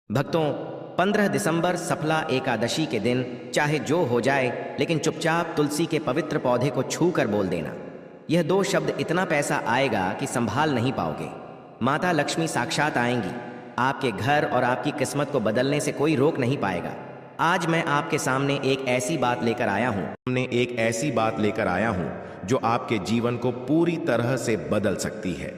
भक्तों, 15 दिसंबर सफला एकादशी के दिन चाहे जो हो जाए, लेकिन चुपचाप तुलसी के पवित्र पौधे को छू कर बोल देना। यह दो शब्द इतना पैसा आएगा कि संभाल नहीं पाओगे। माता लक्ष्मी साक्षात आएंगी। आपके घर और आपकी किस्मत को बदलने से कोई रोक नहीं पाएगा। आज मैं आपके सामने एक ऐसी बात लेकर आया हूँ जो आपके जीवन को पूरी तरह से बदल सकती है।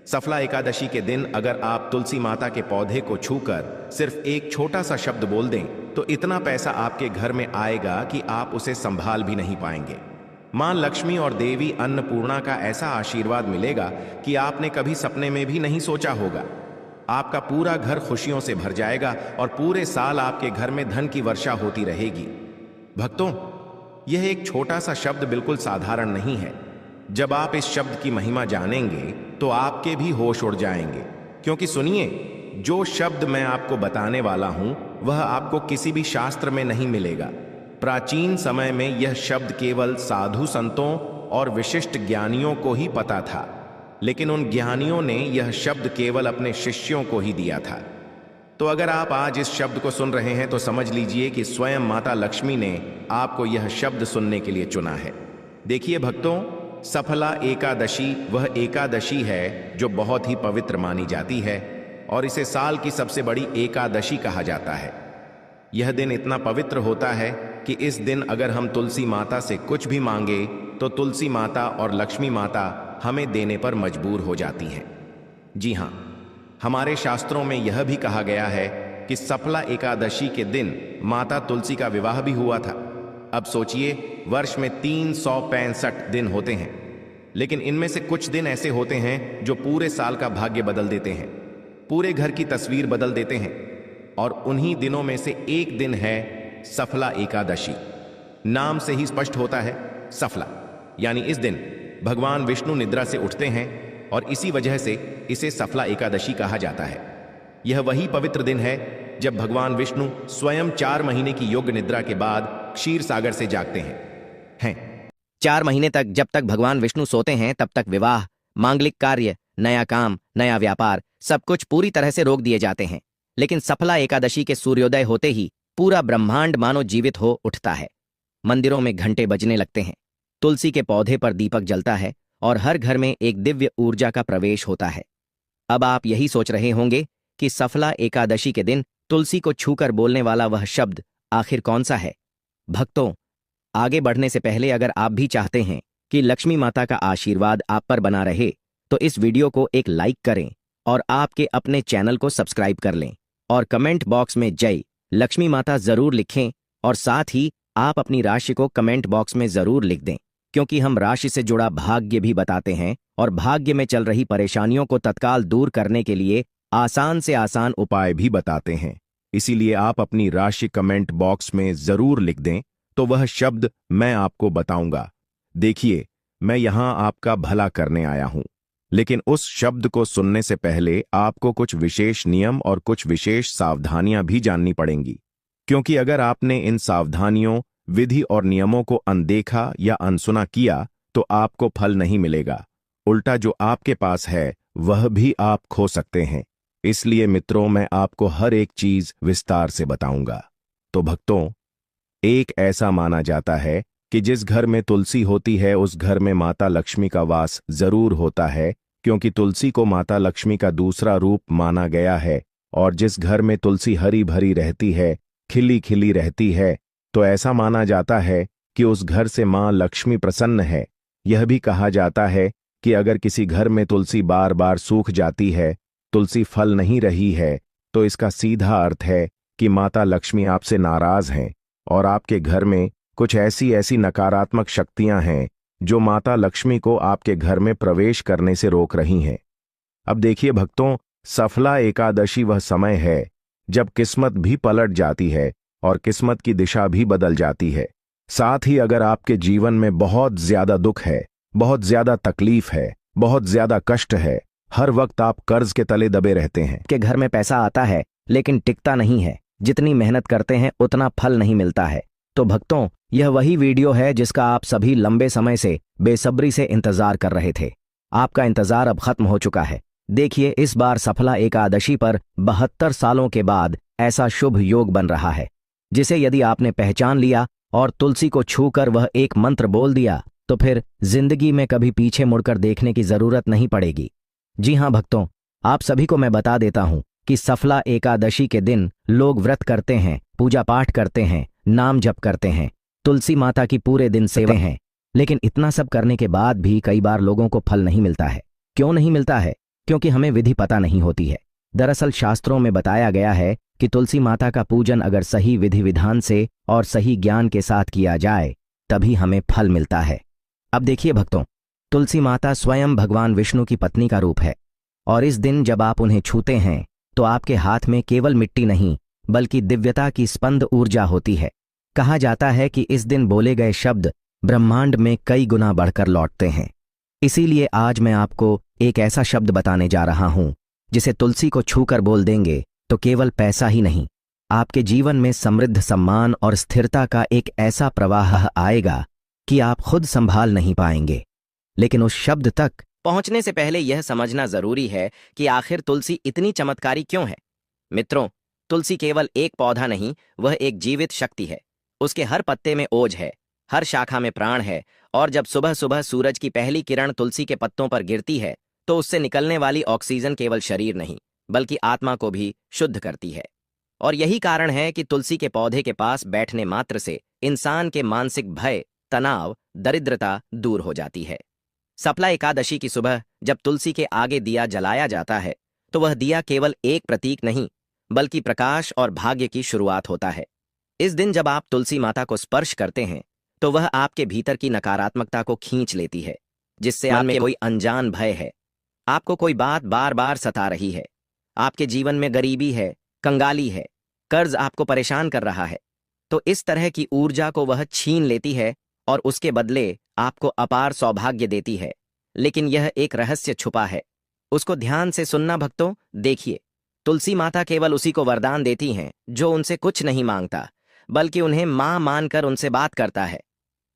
सफला एकादशी के दिन अगर आप तुलसी माता के पौधे को छूकर सिर्फ एक छोटा सा शब्द बोल दें तो इतना पैसा आपके घर में आएगा कि आप उसे संभाल भी नहीं पाएंगे। मां लक्ष्मी और देवी अन्नपूर्णा का ऐसा आशीर्वाद मिलेगा कि आपने कभी सपने में भी नहीं सोचा होगा। आपका पूरा घर खुशियों से भर जाएगा और पूरे साल आपके घर में धन की वर्षा होती रहेगी। भक्तों, यह एक छोटा सा शब्द बिल्कुल साधारण नहीं है। जब आप इस शब्द की महिमा जानेंगे तो आपके भी होश उड़ जाएंगे, क्योंकि सुनिए, जो शब्द मैं आपको बताने वाला हूं वह आपको किसी भी शास्त्र में नहीं मिलेगा। प्राचीन समय में यह शब्द केवल साधु संतों और विशिष्ट ज्ञानियों को ही पता था, लेकिन उन ज्ञानियों ने यह शब्द केवल अपने शिष्यों को ही दिया था। तो अगर आप आज इस शब्द को सुन रहे हैं तो समझ लीजिए कि स्वयं माता लक्ष्मी ने आपको यह शब्द सुनने के लिए चुना है। देखिए भक्तों, सफला एकादशी वह एकादशी है जो बहुत ही पवित्र मानी जाती है और इसे साल की सबसे बड़ी एकादशी कहा जाता है। यह दिन इतना पवित्र होता है कि इस दिन अगर हम तुलसी माता से कुछ भी मांगे तो तुलसी माता और लक्ष्मी माता हमें देने पर मजबूर हो जाती हैं। जी हाँ, हमारे शास्त्रों में यह भी कहा गया है कि सफला एकादशी के दिन माता तुलसी का विवाह भी हुआ था। अब सोचिए, वर्ष में 365 दिन होते हैं, लेकिन इनमें से कुछ दिन ऐसे होते हैं जो पूरे साल का भाग्य बदल देते हैं, पूरे घर की तस्वीर बदल देते हैं। और उन्हीं दिनों में से एक दिन है सफला एकादशी। नाम से ही स्पष्ट होता है, सफला यानी इस दिन भगवान विष्णु निद्रा से उठते हैं और इसी वजह से इसे सफला एकादशी कहा जाता है। यह वही पवित्र दिन है जब भगवान विष्णु स्वयं 4 महीने की योग निद्रा के बाद क्षीर सागर से जागते हैं। 4 महीने तक जब तक भगवान विष्णु सोते हैं तब तक विवाह, मांगलिक कार्य, नया काम, नया व्यापार सब कुछ पूरी तरह से रोक दिए जाते हैं। लेकिन सफला एकादशी के सूर्योदय होते ही पूरा ब्रह्मांड मानो जीवित हो उठता है। मंदिरों में घंटे बजने लगते हैं, तुलसी के पौधे पर दीपक जलता है और हर घर में एक दिव्य ऊर्जा का प्रवेश होता है। अब आप यही सोच रहे होंगे कि सफला एकादशी के दिन तुलसी को छूकर बोलने वाला वह शब्द आखिर कौन सा है। भक्तों, आगे बढ़ने से पहले अगर आप भी चाहते हैं कि लक्ष्मी माता का आशीर्वाद आप पर बना रहे तो इस वीडियो को एक लाइक करें और आपके अपने चैनल को सब्सक्राइब कर लें और कमेंट बॉक्स में जय लक्ष्मी माता जरूर लिखें। और साथ ही आप अपनी राशि को कमेंट बॉक्स में जरूर लिख दें, क्योंकि हम राशि से जुड़ा भाग्य भी बताते हैं और भाग्य में चल रही परेशानियों को तत्काल दूर करने के लिए आसान से आसान उपाय भी बताते हैं। इसीलिए आप अपनी राशि कमेंट बॉक्स में जरूर लिख दें, तो वह शब्द मैं आपको बताऊंगा। देखिए, मैं यहां आपका भला करने आया हूं, लेकिन उस शब्द को सुनने से पहले आपको कुछ विशेष नियम और कुछ विशेष सावधानियां भी जाननी पड़ेंगी, क्योंकि अगर आपने इन सावधानियों, विधि और नियमों को अनदेखा या अनसुना किया तो आपको फल नहीं मिलेगा। उल्टा जो आपके पास है वह भी आप खो सकते हैं। इसलिए मित्रों, मैं आपको हर एक चीज विस्तार से बताऊंगा। तो भक्तों, एक ऐसा माना जाता है कि जिस घर में तुलसी होती है उस घर में माता लक्ष्मी का वास जरूर होता है, क्योंकि तुलसी को माता लक्ष्मी का दूसरा रूप माना गया है। और जिस घर में तुलसी हरी भरी रहती है, खिली खिली रहती है, तो ऐसा माना जाता है कि उस घर से मां लक्ष्मी प्रसन्न है। यह भी कहा जाता है कि अगर किसी घर में तुलसी बार बार सूख जाती है, तुलसी फल नहीं रही है, तो इसका सीधा अर्थ है कि माता लक्ष्मी आपसे नाराज हैं और आपके घर में कुछ ऐसी नकारात्मक शक्तियां हैं जो माता लक्ष्मी को आपके घर में प्रवेश करने से रोक रही हैं। अब देखिए भक्तों, सफला एकादशी वह समय है जब किस्मत भी पलट जाती है और किस्मत की दिशा भी बदल जाती है। साथ ही अगर आपके जीवन में बहुत ज्यादा दुख है, बहुत ज्यादा तकलीफ है, बहुत ज्यादा कष्ट है, हर वक्त आप कर्ज के तले दबे रहते हैं, के घर में पैसा आता है लेकिन टिकता नहीं है, जितनी मेहनत करते हैं उतना फल नहीं मिलता है, तो भक्तों, यह वही वीडियो है जिसका आप सभी लंबे समय से बेसब्री से इंतजार कर रहे थे। आपका इंतजार अब खत्म हो चुका है। देखिए, इस बार सफला एकादशी पर 72 सालों के बाद ऐसा शुभ योग बन रहा है जिसे यदि आपने पहचान लिया और तुलसी को छूकर वह एक मंत्र बोल दिया तो फिर जिंदगी में कभी पीछे मुड़कर देखने की जरूरत नहीं पड़ेगी। जी हां भक्तों, आप सभी को मैं बता देता हूं कि सफला एकादशी के दिन लोग व्रत करते हैं, पूजा पाठ करते हैं, नाम जप करते हैं, तुलसी माता की पूरे दिन सेवा हैं, लेकिन इतना सब करने के बाद भी कई बार लोगों को फल नहीं मिलता है। क्यों नहीं मिलता है? क्योंकि हमें विधि पता नहीं होती है। दरअसल शास्त्रों में बताया गया है कि तुलसी माता का पूजन अगर सही विधि विधान से और सही ज्ञान के साथ किया जाए तभी हमें फल मिलता है। अब देखिए भक्तों, तुलसी माता स्वयं भगवान विष्णु की पत्नी का रूप है और इस दिन जब आप उन्हें छूते हैं तो आपके हाथ में केवल मिट्टी नहीं बल्कि दिव्यता की स्पंद ऊर्जा होती है। कहा जाता है कि इस दिन बोले गए शब्द ब्रह्मांड में कई गुना बढ़कर लौटते हैं। इसीलिए आज मैं आपको एक ऐसा शब्द बताने जा रहा हूं जिसे तुलसी को छूकर बोल देंगे तो केवल पैसा ही नहीं, आपके जीवन में समृद्ध, सम्मान और स्थिरता का एक ऐसा प्रवाह आएगा कि आप खुद संभाल नहीं पाएंगे। लेकिन उस शब्द तक पहुंचने से पहले यह समझना जरूरी है कि आखिर तुलसी इतनी चमत्कारी क्यों है। मित्रों, तुलसी केवल एक पौधा नहीं, वह एक जीवित शक्ति है। उसके हर पत्ते में ओज है, हर शाखा में प्राण है और जब सुबह सुबह सूरज की पहली किरण तुलसी के पत्तों पर गिरती है तो उससे निकलने वाली ऑक्सीजन केवल शरीर नहीं बल्कि आत्मा को भी शुद्ध करती है। और यही कारण है कि तुलसी के पौधे के पास बैठने मात्र से इंसान के मानसिक भय, तनाव, दरिद्रता दूर हो जाती है। सफला एकादशी की सुबह जब तुलसी के आगे दिया जलाया जाता है तो वह दिया केवल एक प्रतीक नहीं बल्कि प्रकाश और भाग्य की शुरुआत होता है। इस दिन जब आप तुलसी माता को स्पर्श करते हैं तो वह आपके भीतर की नकारात्मकता को खींच लेती है, जिससे आप में कोई अनजान भय है, आपको कोई बात बार बार सता रही है, आपके जीवन में गरीबी है, कंगाली है, कर्ज आपको परेशान कर रहा है, तो इस तरह की ऊर्जा को वह छीन लेती है और उसके बदले आपको अपार सौभाग्य देती है। लेकिन यह एक रहस्य छुपा है, उसको ध्यान से सुनना भक्तों। देखिए, तुलसी माता केवल उसी को वरदान देती हैं जो उनसे कुछ नहीं मांगता बल्कि उन्हें मां मानकर उनसे बात करता है।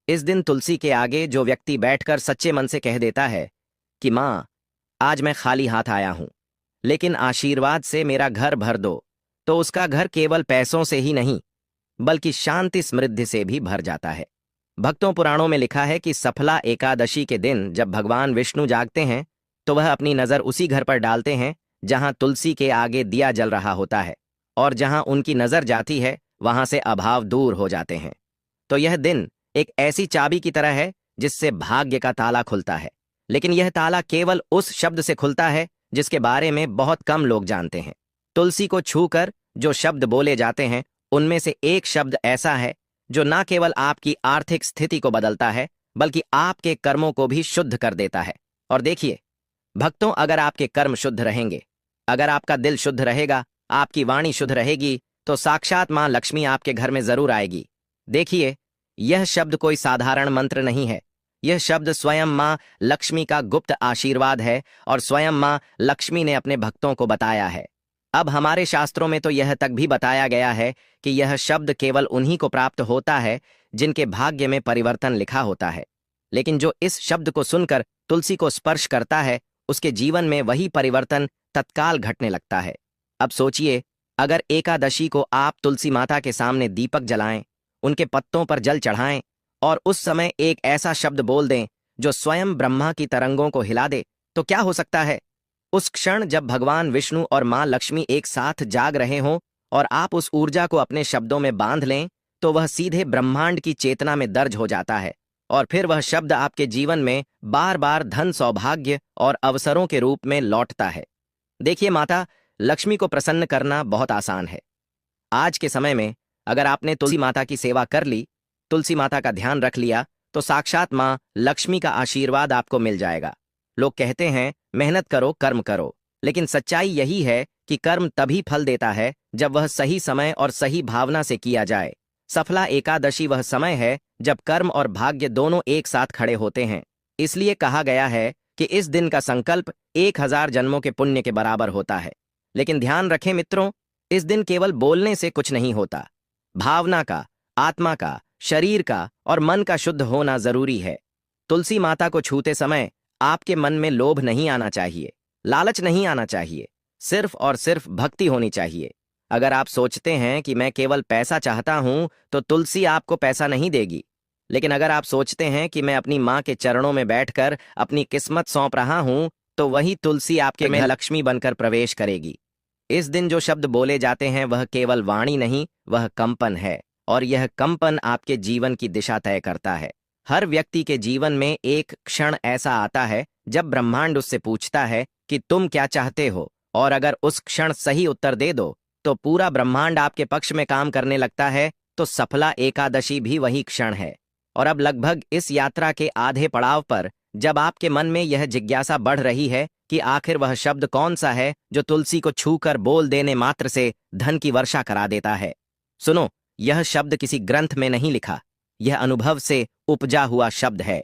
इस दिन तुलसी के आगे जो व्यक्ति बैठकर सच्चे मन से कह देता है कि मां, आज मैं खाली हाथ आया हूं लेकिन आशीर्वाद से मेरा घर भर दो, तो उसका घर केवल पैसों से ही नहीं बल्कि शांति समृद्धि से भी भर जाता है। भक्तों, पुराणों में लिखा है कि सफला एकादशी के दिन जब भगवान विष्णु जागते हैं तो वह अपनी नजर उसी घर पर डालते हैं जहां तुलसी के आगे दिया जल रहा होता है, और जहां उनकी नजर जाती है वहां से अभाव दूर हो जाते हैं। तो यह दिन एक ऐसी चाबी की तरह है जिससे भाग्य का ताला खुलता है, लेकिन यह ताला केवल उस शब्द से खुलता है जिसके बारे में बहुत कम लोग जानते हैं। तुलसी को छूकर जो शब्द बोले जाते हैं उनमें से एक शब्द ऐसा है जो न केवल आपकी आर्थिक स्थिति को बदलता है बल्कि आपके कर्मों को भी शुद्ध कर देता है। और देखिए भक्तों, अगर आपके कर्म शुद्ध रहेंगे, अगर आपका दिल शुद्ध रहेगा, आपकी वाणी शुद्ध रहेगी, तो साक्षात मां लक्ष्मी आपके घर में जरूर आएगी। देखिए, यह शब्द कोई साधारण मंत्र नहीं है, यह शब्द स्वयं मां लक्ष्मी का गुप्त आशीर्वाद है और स्वयं मां लक्ष्मी ने अपने भक्तों को बताया है। अब हमारे शास्त्रों में तो यह तक भी बताया गया है कि यह शब्द केवल उन्हीं को प्राप्त होता है जिनके भाग्य में परिवर्तन लिखा होता है। लेकिन जो इस शब्द को सुनकर तुलसी को स्पर्श करता है उसके जीवन में वही परिवर्तन तत्काल घटने लगता है। अब सोचिए, अगर एकादशी को आप तुलसी माता के सामने दीपक जलाएं, उनके पत्तों पर जल चढ़ाएं और उस समय एक ऐसा शब्द बोल दें जो स्वयं ब्रह्मा की तरंगों को हिला दे, तो क्या हो सकता है? उस क्षण जब भगवान विष्णु और मां लक्ष्मी एक साथ जाग रहे हों और आप उस ऊर्जा को अपने शब्दों में बांध लें तो वह सीधे ब्रह्मांड की चेतना में दर्ज हो जाता है और फिर वह शब्द आपके जीवन में बार बार धन, सौभाग्य और अवसरों के रूप में लौटता है। देखिए, माता लक्ष्मी को प्रसन्न करना बहुत आसान है। आज के समय में अगर आपने तुलसी माता की सेवा कर ली, तुलसी माता का ध्यान रख लिया, तो साक्षात मां लक्ष्मी का आशीर्वाद आपको मिल जाएगा। लोग कहते हैं मेहनत करो, कर्म करो, लेकिन सच्चाई यही है कि कर्म तभी फल देता है जब वह सही समय और सही भावना से किया जाए। सफला एकादशी वह समय है जब कर्म और भाग्य दोनों एक साथ खड़े होते हैं। इसलिए कहा गया है कि इस दिन का संकल्प 1000 जन्मों के पुण्य के बराबर होता है। लेकिन ध्यान रखें मित्रों, इस दिन केवल बोलने से कुछ नहीं होता। भावना का, आत्मा का, शरीर का और मन का शुद्ध होना जरूरी है। तुलसी माता को छूते समय आपके मन में लोभ नहीं आना चाहिए, लालच नहीं आना चाहिए, सिर्फ और सिर्फ भक्ति होनी चाहिए। अगर आप सोचते हैं कि मैं केवल पैसा चाहता हूं तो तुलसी आपको पैसा नहीं देगी। लेकिन अगर आप सोचते हैं कि मैं अपनी माँ के चरणों में बैठकर अपनी किस्मत सौंप रहा हूं तो वही तुलसी आपके में लक्ष्मी बनकर प्रवेश करेगी। इस दिन जो शब्द बोले जाते हैं वह केवल वाणी नहीं, वह कंपन है, और यह कंपन आपके जीवन की दिशा तय करता है। हर व्यक्ति के जीवन में एक क्षण ऐसा आता है जब ब्रह्मांड उससे पूछता है कि तुम क्या चाहते हो, और अगर उस क्षण सही उत्तर दे दो तो पूरा ब्रह्मांड आपके पक्ष में काम करने लगता है। तो सफला एकादशी भी वही क्षण है। और अब लगभग इस यात्रा के आधे पड़ाव पर जब आपके मन में यह जिज्ञासा बढ़ रही है कि आखिर वह शब्द कौन सा है जो तुलसी को छूकर बोल देने मात्र से धन की वर्षा करा देता है, सुनो, यह शब्द किसी ग्रंथ में नहीं लिखा, यह अनुभव से उपजा हुआ शब्द है।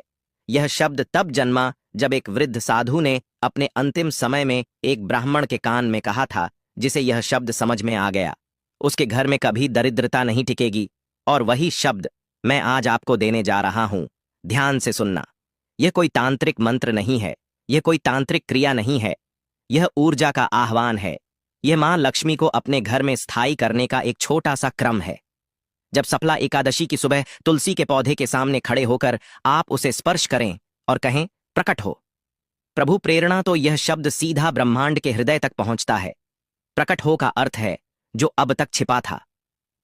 यह शब्द तब जन्मा जब एक वृद्ध साधु ने अपने अंतिम समय में एक ब्राह्मण के कान में कहा था, जिसे यह शब्द समझ में आ गया, उसके घर में कभी दरिद्रता नहीं टिकेगी। और वही शब्द मैं आज आपको देने जा रहा हूं। ध्यान से सुनना। यह कोई तांत्रिक मंत्र नहीं है, यह कोई तांत्रिक क्रिया नहीं है, यह ऊर्जा का आह्वान है। यह मां लक्ष्मी को अपने घर में स्थायी करने का एक छोटा सा क्रम है। जब सफला एकादशी की सुबह तुलसी के पौधे के सामने खड़े होकर आप उसे स्पर्श करें और कहें, प्रकट हो प्रभु प्रेरणा, तो यह शब्द सीधा ब्रह्मांड के हृदय तक पहुंचता है। प्रकट हो का अर्थ है जो अब तक छिपा था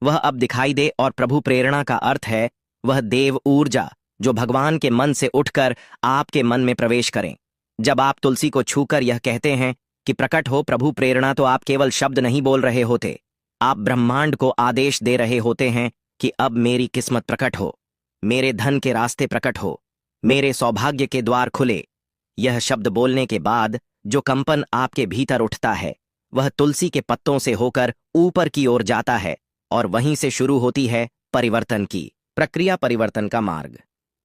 वह अब दिखाई दे, और प्रभु प्रेरणा का अर्थ है वह देव ऊर्जा जो भगवान के मन से उठकर आपके मन में प्रवेश करें। जब आप तुलसी को छूकर यह कहते हैं कि प्रकट हो प्रभु प्रेरणा, तो आप केवल शब्द नहीं बोल रहे होते, आप ब्रह्मांड को आदेश दे रहे होते हैं कि अब मेरी किस्मत प्रकट हो, मेरे धन के रास्ते प्रकट हो, मेरे सौभाग्य के द्वार खुले। यह शब्द बोलने के बाद जो कंपन आपके भीतर उठता है वह तुलसी के पत्तों से होकर ऊपर की ओर जाता है, और वहीं से शुरू होती है परिवर्तन की प्रक्रिया, परिवर्तन का मार्ग।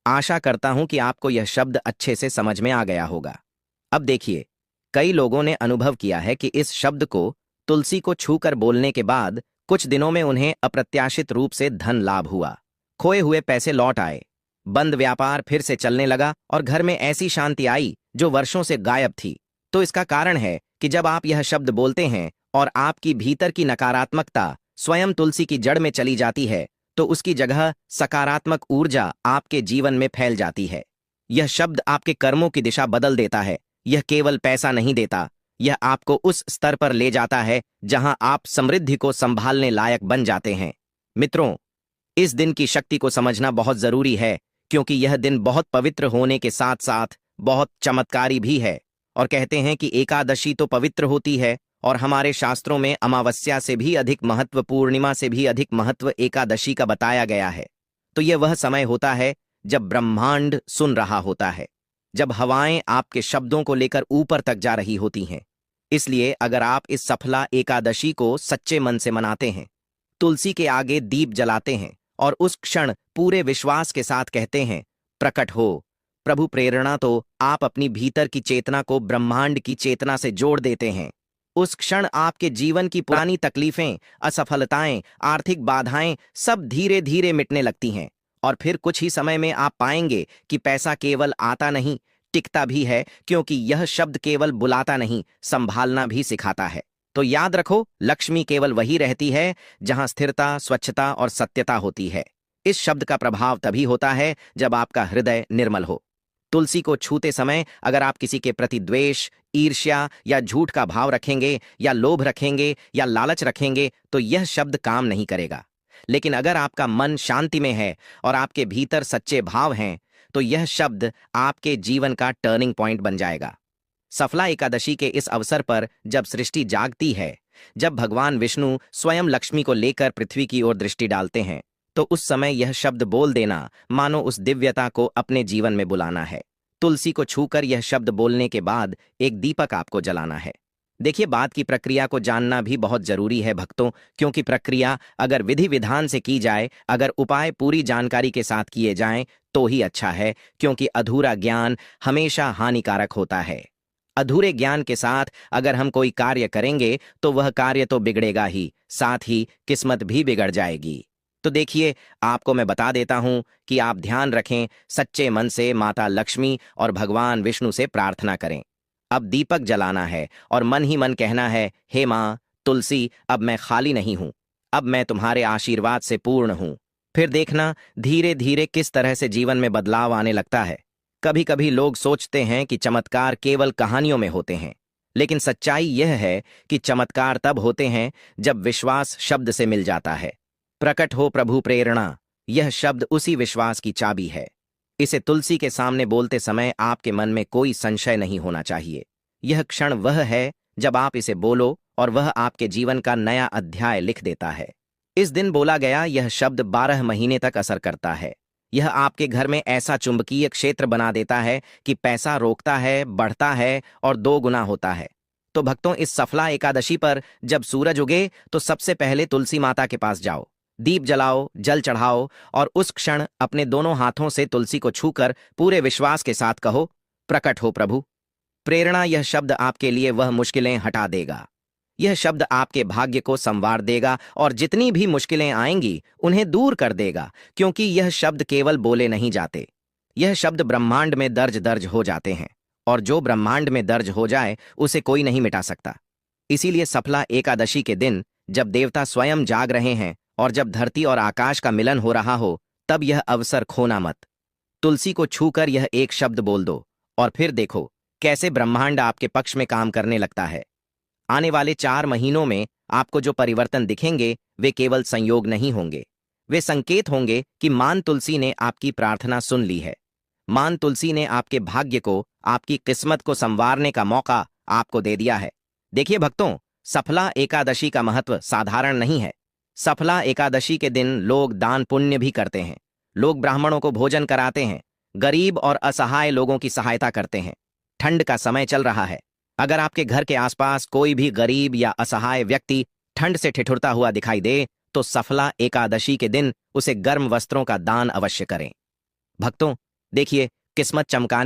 आशा करता हूं कि आपको यह शब्द अच्छे से समझ में आ गया होगा। अब देखिए, कई लोगों ने अनुभव किया है कि इस शब्द को तुलसी को छूकर बोलने के बाद कुछ दिनों में उन्हें अप्रत्याशित रूप से धन लाभ हुआ, खोए हुए पैसे लौट आए, बंद व्यापार फिर से चलने लगा, और घर में ऐसी शांति आई जो वर्षों से गायब थी। तो इसका कारण है कि जब आप यह शब्द बोलते हैं और आपकी भीतर की नकारात्मकता स्वयं तुलसी की जड़ में चली जाती है, तो उसकी जगह सकारात्मक ऊर्जा आपके जीवन में फैल जाती है। यह शब्द आपके कर्मों की दिशा बदल देता है। यह केवल पैसा नहीं देता, यह आपको उस स्तर पर ले जाता है जहां आप समृद्धि को संभालने लायक बन जाते हैं। मित्रों, इस दिन की शक्ति को समझना बहुत जरूरी है, क्योंकि यह दिन बहुत पवित्र होने के साथ साथ बहुत चमत्कारी भी है। और कहते हैं कि एकादशी तो पवित्र होती है, और हमारे शास्त्रों में अमावस्या से भी अधिक महत्व, पूर्णिमा से भी अधिक महत्व एकादशी का बताया गया है। तो यह वह समय होता है जब ब्रह्मांड सुन रहा होता है, जब हवाएं आपके शब्दों को लेकर ऊपर तक जा रही होती हैं। इसलिए अगर आप इस सफला एकादशी को सच्चे मन से मनाते हैं, तुलसी के आगे दीप जलाते हैं और उस क्षण पूरे विश्वास के साथ कहते हैं, प्रकट हो प्रभु प्रेरणा, तो आप अपनी भीतर की चेतना को ब्रह्मांड की चेतना से जोड़ देते हैं। उस क्षण आपके जीवन की पुरानी तकलीफें, असफलताएं, आर्थिक बाधाएं सब धीरे धीरे मिटने लगती हैं, और फिर कुछ ही समय में आप पाएंगे कि पैसा केवल आता नहीं, टिकता भी है, क्योंकि यह शब्द केवल बुलाता नहीं, संभालना भी सिखाता है। तो याद रखो, लक्ष्मी केवल वही रहती है जहां स्थिरता, स्वच्छता और सत्यता होती है। इस शब्द का प्रभाव तभी होता है जब आपका हृदय निर्मल हो। तुलसी को छूते समय अगर आप किसी के प्रति द्वेष, ईर्ष्या या झूठ का भाव रखेंगे, या लोभ रखेंगे, या लालच रखेंगे, तो यह शब्द काम नहीं करेगा। लेकिन अगर आपका मन शांति में है और आपके भीतर सच्चे भाव हैं, तो यह शब्द आपके जीवन का टर्निंग पॉइंट बन जाएगा। सफला एकादशी के इस अवसर पर जब सृष्टि जागती है, जब भगवान विष्णु स्वयं लक्ष्मी को लेकर पृथ्वी की ओर दृष्टि डालते हैं, तो उस समय यह शब्द बोल देना मानो उस दिव्यता को अपने जीवन में बुलाना है। तुलसी को छूकर यह शब्द बोलने के बाद एक दीपक आपको जलाना है। देखिए, बात की प्रक्रिया को जानना भी बहुत जरूरी है भक्तों, क्योंकि प्रक्रिया अगर विधि विधान से की जाए, अगर उपाय पूरी जानकारी के साथ किए जाएं, तो ही अच्छा है, क्योंकि अधूरा ज्ञान हमेशा हानिकारक होता है। अधूरे ज्ञान के साथ अगर हम कोई कार्य करेंगे तो वह कार्य तो बिगड़ेगा ही, साथ ही किस्मत भी बिगड़ जाएगी। तो देखिए, आपको मैं बता देता हूं कि आप ध्यान रखें, सच्चे मन से माता लक्ष्मी और भगवान विष्णु से प्रार्थना करें। अब दीपक जलाना है और मन ही मन कहना है, हे मां, तुलसी, अब मैं खाली नहीं हूं, अब मैं तुम्हारे आशीर्वाद से पूर्ण हूं। फिर देखना धीरे धीरे किस तरह से जीवन में बदलाव आने लगता है। कभी कभी लोग सोचते हैं कि चमत्कार केवल कहानियों में होते हैं, लेकिन सच्चाई यह है कि चमत्कार तब होते हैं जब विश्वास शब्द से मिल जाता है। प्रकट हो प्रभु प्रेरणा, यह शब्द उसी विश्वास की चाबी है। इसे तुलसी के सामने बोलते समय आपके मन में कोई संशय नहीं होना चाहिए। यह क्षण वह है जब आप इसे बोलो और वह आपके जीवन का नया अध्याय लिख देता है। इस दिन बोला गया यह शब्द 12 महीने तक असर करता है। यह आपके घर में ऐसा चुंबकीय क्षेत्र बना देता है कि पैसा रोकता है, बढ़ता है और 2 गुना होता है। तो भक्तों, इस सफला एकादशी पर जब सूरज उगे तो सबसे पहले तुलसी माता के पास जाओ, दीप जलाओ, जल चढ़ाओ और उस क्षण अपने दोनों हाथों से तुलसी को छूकर पूरे विश्वास के साथ कहो, प्रकट हो प्रभु प्रेरणा। यह शब्द आपके लिए वह मुश्किलें हटा देगा। यह शब्द आपके भाग्य को संवार देगा और जितनी भी मुश्किलें आएंगी उन्हें दूर कर देगा, क्योंकि यह शब्द केवल बोले नहीं जाते। यह शब्द ब्रह्मांड में दर्ज हो जाते हैं, और जो ब्रह्मांड में दर्ज हो जाए उसे कोई नहीं मिटा सकता। इसीलिए सफला एकादशी के दिन जब देवता स्वयं जाग रहे हैं और जब धरती और आकाश का मिलन हो रहा हो, तब यह अवसर खोना मत। तुलसी को छूकर यह एक शब्द बोल दो और फिर देखो कैसे ब्रह्मांड आपके पक्ष में काम करने लगता है। आने वाले 4 महीनों में आपको जो परिवर्तन दिखेंगे वे केवल संयोग नहीं होंगे, वे संकेत होंगे कि मां तुलसी ने आपकी प्रार्थना सुन ली है। मां तुलसी ने आपके भाग्य को, आपकी किस्मत को संवारने का मौका आपको दे दिया है। देखिए भक्तों, सफला एकादशी का महत्व साधारण नहीं है। सफला एकादशी के दिन लोग दान पुण्य भी करते हैं, लोग ब्राह्मणों को भोजन कराते हैं, गरीब और असहाय लोगों की सहायता करते हैं। ठंड का समय चल रहा है। अगर आपके घर के आसपास कोई भी गरीब या असहाय व्यक्ति ठंड से ठिठुरता हुआ दिखाई दे तो सफला एकादशी के दिन उसे गर्म वस्त्रों का दान अवश्य करें। भक्तों, देखिए किस्मत चमकाने